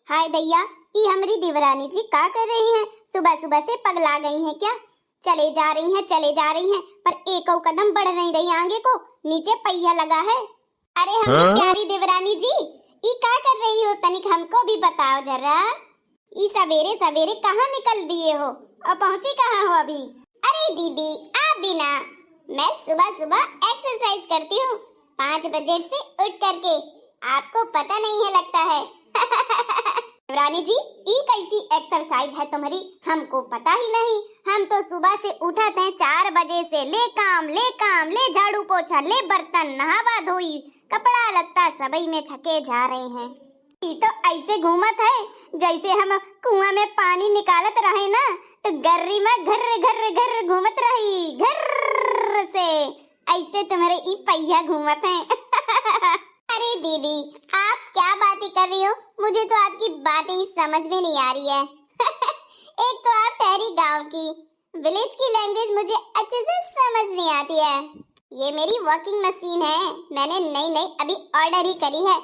हाय दैया, ये हमारी देवरानी जी का कर रही हैं? सुबह सुबह से पगला गई हैं क्या? चले जा रही हैं, पर एक और कदम बढ़ नहीं रही आगे को। नीचे पहिया लगा है। अरे हमारी प्यारी देवरानी जी, ये का कर रही हो? तनिक हमको भी बताओ जरा। ये सवेरे सवेरे कहाँ निकल दिए हो और पहुँची कहाँ हो अभी? अरे दीदी, आप भी ना, मैं सुबह सुबह एक्सरसाइज करती हूँ 5 बजे से उठ करके। आपको पता नहीं है लगता है। रानी जी, ये कैसी एक्सरसाइज है तुम्हारी? हमको पता ही नहीं। हम तो सुबह से उठते हैं 4 बजे से, ले काम ले झाड़ू पोछा ले बर्तन नहावा धोई कपड़ा लत्ता सबई में थके जा रहे हैं। ये तो ऐसे घूमत है जैसे हम कुआं में पानी निकालत रहे ना, तो गर्री में घर घूमत रही घर से। ऐसे तुम्हारे ई पहिया घूमत है। अरे दीदी, आप क्या बातें कर रही हो? मुझे तो आपकी बातें ही समझ में नहीं आ रही है। एक तो आप ठहरी गांव की, विलेज की लैंग्वेज मुझे अच्छे से समझ नहीं आती है। ये मेरी वर्किंग मशीन है, मैंने नई अभी ऑर्डर ही करी है,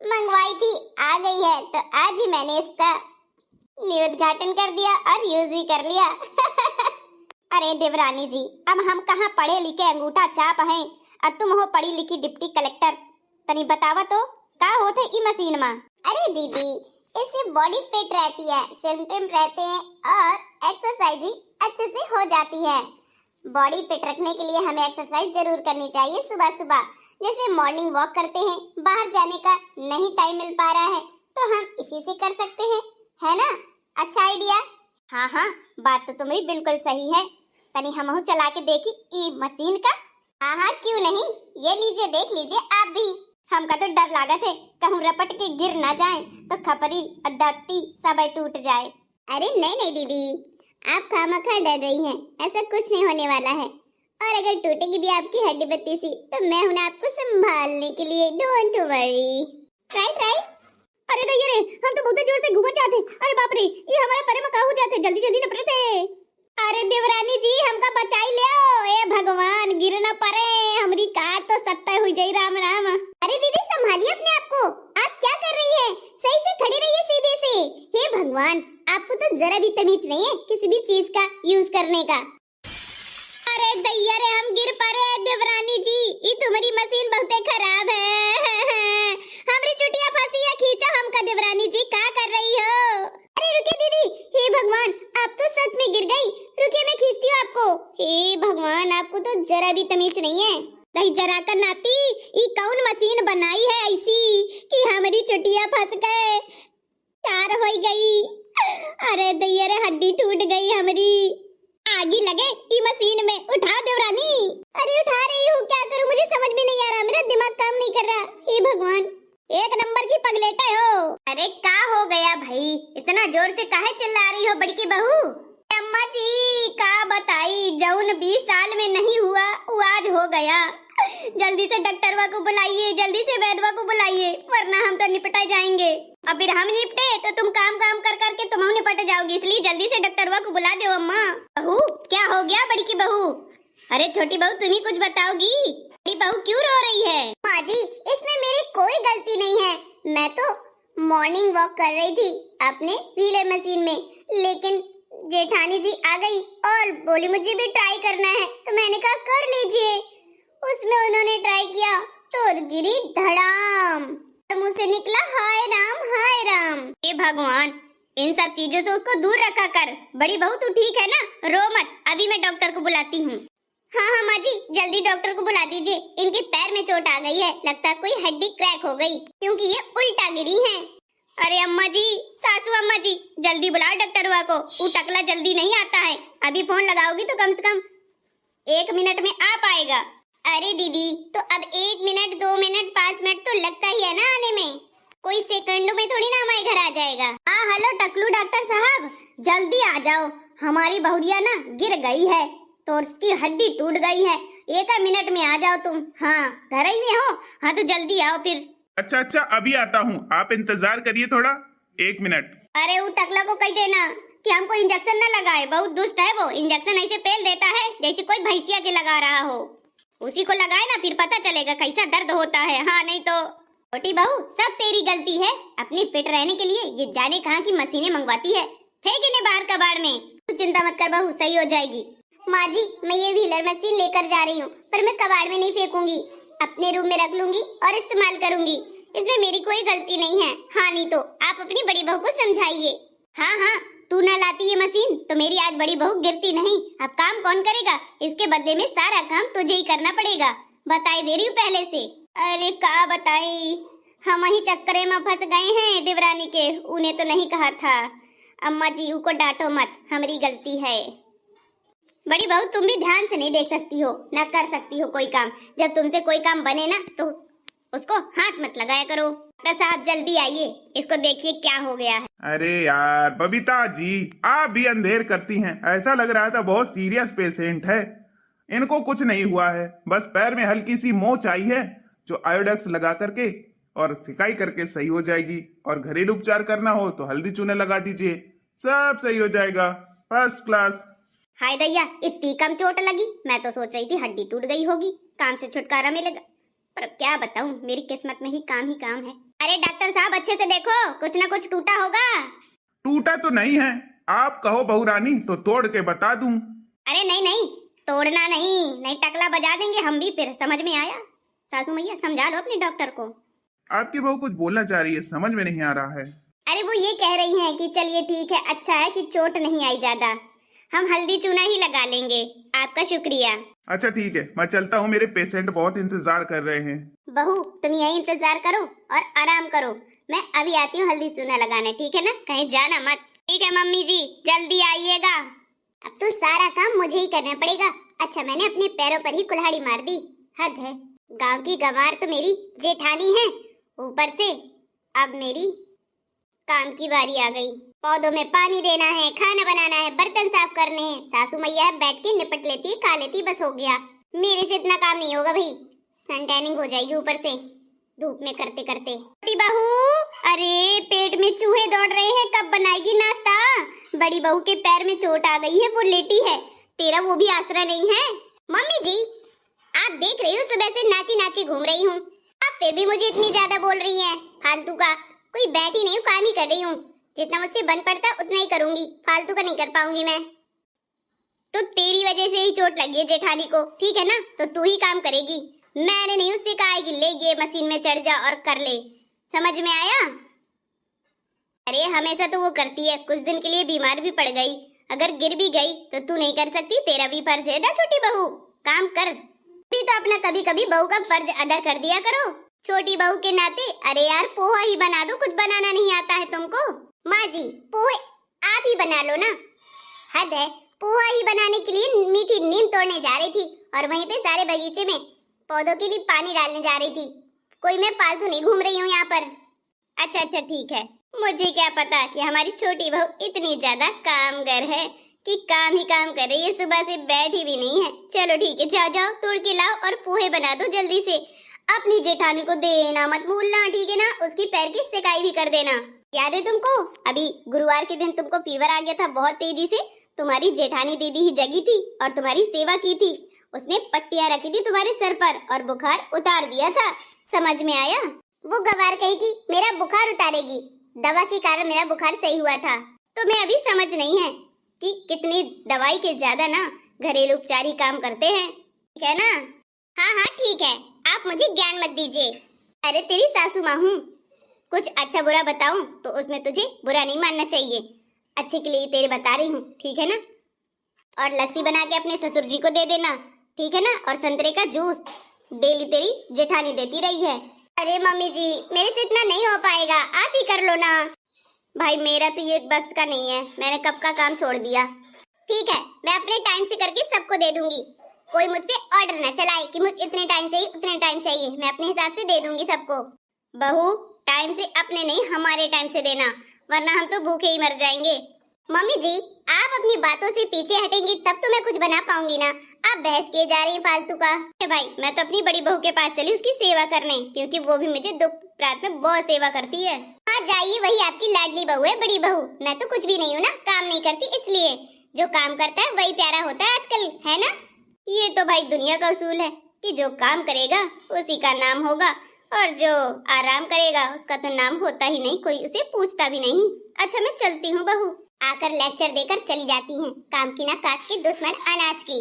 मंगवाई थी, आ गई है, तो आज ही मैंने इसका न्यू उद्घाटन कर दिया और यूज भी कर लिया। अरे देवरानी जी, अब हम कहाँ पढ़े लिखे अंगूठा छाप हैं और तुम हो पढ़ी लिखी डिप्टी कलेक्टर। तनी बतावा तो का होते ई मशीन में? अरे दीदी, इससे बॉडी फिट रहती है, सिम्टम रहते हैं और एक्सरसाइज भी अच्छे से हो जाती है। बॉडी फिट रखने के लिए हमें एक्सरसाइज जरूर करनी चाहिए सुबह सुबह। जैसे मॉर्निंग वॉक करते हैं, बाहर जाने का नहीं टाइम मिल पा रहा है तो हम इसी से कर सकते हैं, है ना? अच्छा आइडिया। हाँ, बात तो तुम्हारी बिल्कुल सही है। तनी हमहू चला के देखी ई मशीन का। हाँ, क्यों नहीं, ये लीजिए, देख लीजिए आप भी। हमका तो डर लागत है कहूँ रपट के गिर ना जाए तो खपरी और दत्ती सब टूट जाए। अरे नहीं दीदी, आप खामखा डर रही हैं, ऐसा कुछ नहीं होने वाला है। और अगर टूटेगी भी आपकी हड्डी बत्ती सी तो मैं हूं आपको संभालने के लिए, डोंट वरी। ट्राई। अरे दैया रे, हम तो बहुत जोर से घूमत जाते। अरे बाप रे, ये हमारे परे में काहू जाते, जल्दी नपड़ते। अरे देवरानी जी, हमका बचाई ले। ए भगवान, गिर न पड़े, हमरी का तो सत्ता हुई जाई। राम राम। अरे दीदी, संभालिए अपने आप को। आप क्या कर रही हैं? सही से खड़ी रहिए, सीधे से। हे भगवान, आपको तो जरा भी तमीज नहीं है किसी भी चीज का यूज करने का। अरे दैया रे, हम गिर पड़े। देवरानी जी, ये तुम्हारी मशीन बहुत खराब है। हमरी चुटिया फंसी है, खींचो हमका। देवरानी जी, क्या कर रही हो? अरे रुकिए दीदी, हे भगवान, आप तो सच में गिर गई। रुकिए, मैं खींचती हूँ आपको। हे भगवान, आपको तो जरा भी तमीज नहीं है। नहीं जरा कर नाती, ये कौन मशीन बनाई है ऐसी कि हमारी चुटिया फंस गए, तार हो गई। अरे दैया रे, हड्डी टूट गई हमारी। आगी लगे ई मशीन में। उठा देवरानी। अरे उठा रही हूँ, क्या करूँ मुझे समझ में नहीं आ रहा, मेरा दिमाग काम नहीं कर रहा। हे भगवान, एक नंबर की पगलेटा हो। अरे का हो गया भाई, इतना जोर से काहे चिल्ला रही हो बड़की बहू? अम्मा जी, का बताई, जौन 20 साल में नहीं हुआ वो आज हो गया। जल्दी से डॉक्टरवा को बुलाइए, जल्दी से वैद्यवा को बुलाइए, वरना हम तो निपटाए जाएंगे। अब फिर हम निपटे तो तुम काम कर करके तुम निपट जाओगी, इसलिए जल्दी से डॉक्टरवा को बुला दो। अम्मा। बहू, क्या हो गया बड़की बहू? अरे छोटी बहू, तुम ही कुछ बताओगी। बड़ी बहू क्यों रो रही है? माँ जी, इसमें मेरी कोई गलती नहीं है। मैं तो मॉर्निंग वॉक कर रही थी अपने व्हीलर मशीन में, लेकिन जेठानी जी आ गई और बोली मुझे भी ट्राई करना है, तो मैंने कहा कर लीजिए। उसमें उन्होंने ट्राई किया तो गिरी धड़ाम, तो मुंह से निकला हाय राम। हे भगवान, इन सब चीजों से उसको दूर रखा कर। बड़ी बहू तू ठीक है ना? रो मत, अभी मैं डॉक्टर को बुलाती हूँ। हाँ माँ जी, जल्दी डॉक्टर को बुला दीजिए। इनके पैर में चोट आ गई है, लगता है कोई हड्डी क्रैक हो गई, क्योंकि ये उल्टा गिरी हैं। अरे अम्मा जी, सासू अम्मा जी, जल्दी बुलाओ डॉक्टरवा को। वो टकला जल्दी नहीं आता है, अभी फोन लगाओगी तो कम से कम 1 मिनट में आ पाएगा। अरे दीदी, तो अब 1 मिनट 2 मिनट 5 मिनट तो लगता ही है ना आने में, कोई सेकंडों में थोड़ी ना हमारे घर आ जाएगा। हाँ हेलो टकलू डॉक्टर साहब, जल्दी आ जाओ, हमारी बहुरिया ना गिर गई है तो उसकी हड्डी टूट गई है। 1 मिनट में आ जाओ तुम। हाँ, घर ही में हो? हाँ तो जल्दी आओ फिर। अच्छा, अभी आता हूँ, आप इंतजार करिए थोड़ा, 1 मिनट। अरे वो टकला को कह देना कि हमको इंजेक्शन न लगाए, बहुत दुष्ट है वो। इंजेक्शन ऐसे पेल देता है जैसे कोई भैंसिया के लगा रहा हो। उसी को लगाए ना, फिर पता चलेगा कैसा दर्द होता है। हाँ नहीं तो छोटी बहू सब तेरी गलती है। अपनी फिट रहने के लिए ये जाने कहाँ की मशीनें मंगवाती है। फेंक इन्हें बाहर कबाड़ में। तू चिंता मत कर बहू, सही हो जाएगी। माँ जी, मैं ये व्हीलर मशीन लेकर जा रही हूँ, पर मैं कबाड़ में नहीं फेंकूंगी, अपने रूम में रख लूंगी और इस्तेमाल करूंगी। इसमें मेरी कोई गलती नहीं है। हाँ नहीं तो आप अपनी बड़ी बहू को समझाइए। हाँ हाँ, तू ना लाती ये मशीन तो मेरी आज बड़ी बहू गिरती नहीं। अब काम कौन करेगा? इसके बदले में सारा काम तुझे ही करना पड़ेगा। बताई दे रही हूँ पहले से। अरे का बताई, हम वही चक्करे में फंस गए हैं देवरानी के। उन्हें तो नहीं कहा था। अम्मा जी को डांटो मत, हमारी गलती है। बड़ी बहू तुम भी ध्यान से नहीं देख सकती हो, ना कर सकती हो कोई काम। जब तुमसे कोई काम बने ना तो उसको हाथ मत लगाया करो। डॉक्टर साहब जल्दी आइए, इसको देखिए क्या हो गया है। अरे यार बबीता जी, आप भी अंधेर करती हैं। ऐसा लग रहा था बहुत सीरियस पेशेंट है। इनको कुछ नहीं हुआ है, बस पैर में हल्की सी मोच आई है जो आयोडेक्स लगा करके और सिकाई करके सही हो जाएगी। और घरेलू उपचार करना हो तो हल्दी चूने लगा दीजिए, सब सही हो जाएगा। First class. हाय दैया, इतनी कम चोट लगी। मैं तो सोच रही थी हड्डी टूट गई होगी, काम से छुटकारा मिलेगा। पर क्या बताऊं, मेरी किस्मत में ही काम है। अरे डॉक्टर साहब अच्छे से देखो, कुछ ना कुछ टूटा होगा। टूटा तो नहीं है, आप कहो बहू रानी तो तोड़ के बता दूं। अरे नहीं नहीं, तोड़ना नहीं टकला बजा देंगे हम भी फिर। समझ में आया? सासू मैया समझा लो अपने डॉक्टर को। आपकी बहू कुछ बोलना चाह रही है, समझ में नहीं आ रहा है। अरे वो ये कह रही हैं कि चलिए ठीक है, अच्छा है कि चोट नहीं आई ज्यादा, हम हल्दी चूना ही लगा लेंगे। आपका शुक्रिया। अच्छा ठीक है, मैं चलता हूँ, मेरे पेशेंट बहुत इंतजार कर रहे हैं। बहू तुम यही इंतजार करो और आराम करो, मैं अभी आती हूँ हल्दी चूना लगाने, ठीक है ना? कहीं जाना मत। ठीक है मम्मी जी, जल्दी आइएगा। अब तो सारा काम मुझे ही करना पड़ेगा। अच्छा मैंने अपने पैरों पर ही कुल्हाड़ी मार दी, हद है। गांव की गंवार तो मेरी जेठानी है, ऊपर से अब मेरी काम की बारी आ गई। पौधों में पानी देना है, खाना बनाना है, बर्तन साफ करने हैं। सासू मैया है बैठ के निपट लेती, खा लेती, बस हो गया। मेरे से इतना काम नहीं होगा भाई, सन टैनिंग हो जाएगी ऊपर से धूप में करते करते। छोटी बहू, अरे पेट में चूहे दौड़ रहे हैं, कब बनाएगी नाश्ता? बड़ी बहू के पैर में चोट आ गई है, वो लेटी है, तेरा वो भी आसरा नहीं है। मम्मी जी आप देख रही हो सुबह से नाची नाची घूम रही हूँ, आप फिर भी मुझे इतनी ज्यादा बोल रही हैं। फालतू का कोई बैठी नहीं हूँ, काम ही कर रही हूँ। जितना मुझसे बन पड़ता उतना ही करूंगी, फालतू का नहीं कर पाऊंगी मैं। तो तेरी वजह से ही चोट लगी है जेठानी को, ठीक है ना? तो तू ही काम करेगी, मैंने नहीं उससे कहा है कि ले ये मशीन में चढ़ जा और कर ले। समझ में आया? अरे हमेशा तो वो करती है, कुछ दिन के लिए बीमार भी पड़ गई, अगर गिर भी गई तो तू नहीं कर सकती? तेरा भी फर्ज है ना छोटी बहू, काम कर भी तो अपना। कभी कभी बहू का फर्ज अदा कर दिया करो छोटी बहू के नाते। अरे यार पोहा ही बना दो, कुछ बनाना नहीं आता है तुमको? माँ जी पोहे आप ही बना लो ना, हद है। पोहा ही बनाने के लिए मीठी नीम तोड़ने जा रही थी और वहीं पे सारे बगीचे में पौधों के लिए पानी डालने जा रही थी। कोई मैं फालतू नहीं घूम रही हूँ यहाँ पर। अच्छा अच्छा ठीक है, मुझे क्या पता कि हमारी छोटी बहू इतनी ज्यादा कामगर है कि काम ही काम कर रही है, सुबह से बैठी भी नहीं है। चलो ठीक है, जाओ जाओ तोड़ के लाओ और पोहे बना दो जल्दी से। अपनी जेठानी को देना मत भूलना, ठीक है ना? उसकी पैर की सिकाई भी कर देना। याद है तुमको, अभी गुरुवार के दिन तुमको फीवर आ गया था बहुत तेजी से, तुम्हारी जेठानी दीदी ही जगी थी और तुम्हारी सेवा की थी। उसने पट्टियां रखी थी तुम्हारे सर पर और बुखार उतार दिया था। समझ में आया? वो गवार कहेगी मेरा बुखार उतारेगी, दवा के कारण मेरा बुखार सही हुआ था। तुम्हें अभी समझ नहीं है कि कितनी दवाई के ज्यादा ना घरेलू उपचार ही काम करते हैं, ठीक है ना? हाँ हाँ ठीक है, आप मुझे ज्ञान मत दीजिए। अरे तेरी सासू माँ हूँ, कुछ अच्छा बुरा बताऊं तो उसमें तुझे बुरा नहीं मानना चाहिए, अच्छे के लिए तेरे बता रही हूँ, ठीक है ना? और लस्सी बना के अपने ससुर जी को दे देना, ठीक है ना? और संतरे का जूस डेली तेरी जेठानी देती रही है। अरे मम्मी जी मेरे से इतना नहीं हो पाएगा, आप ही कर लो ना। भाई मेरा तो ये बस का नहीं है, मैंने कब का काम छोड़ दिया। ठीक है मैं अपने टाइम से करके सबको दे दूंगी, कोई मुझ पे ऑर्डर न चलाए कि मुझे इतने टाइम चाहिए उतने टाइम चाहिए, मैं अपने हिसाब से दे दूंगी सबको। बहू टाइम से अपने नहीं हमारे टाइम से देना, वरना हम तो भूखे ही मर जाएंगे। मम्मी जी आप अपनी बातों से पीछे हटेंगी तब तो मैं कुछ बना पाऊंगी ना, आप बहस किए जा रही हैं फालतू का। भाई मैं तो अपनी बड़ी बहू के पास चली उसकी सेवा करने, क्योंकि वो भी मुझे दुख रात में बहुत सेवा करती है। हाँ जाइए, वही आपकी लाडली बहू है बड़ी बहू, मैं तो कुछ भी नहीं हूँ ना, काम नहीं करती, इसलिए जो काम करता है वही प्यारा होता है आजकल, है ना? ये तो भाई दुनिया का उसूल है कि जो काम करेगा उसी का नाम होगा, और जो आराम करेगा उसका तो नाम होता ही नहीं, कोई उसे पूछता भी नहीं। अच्छा मैं चलती हूँ बहू, आकर लेक्चर देकर चली जाती हैं, काम की ना काज की दुश्मन अनाज की।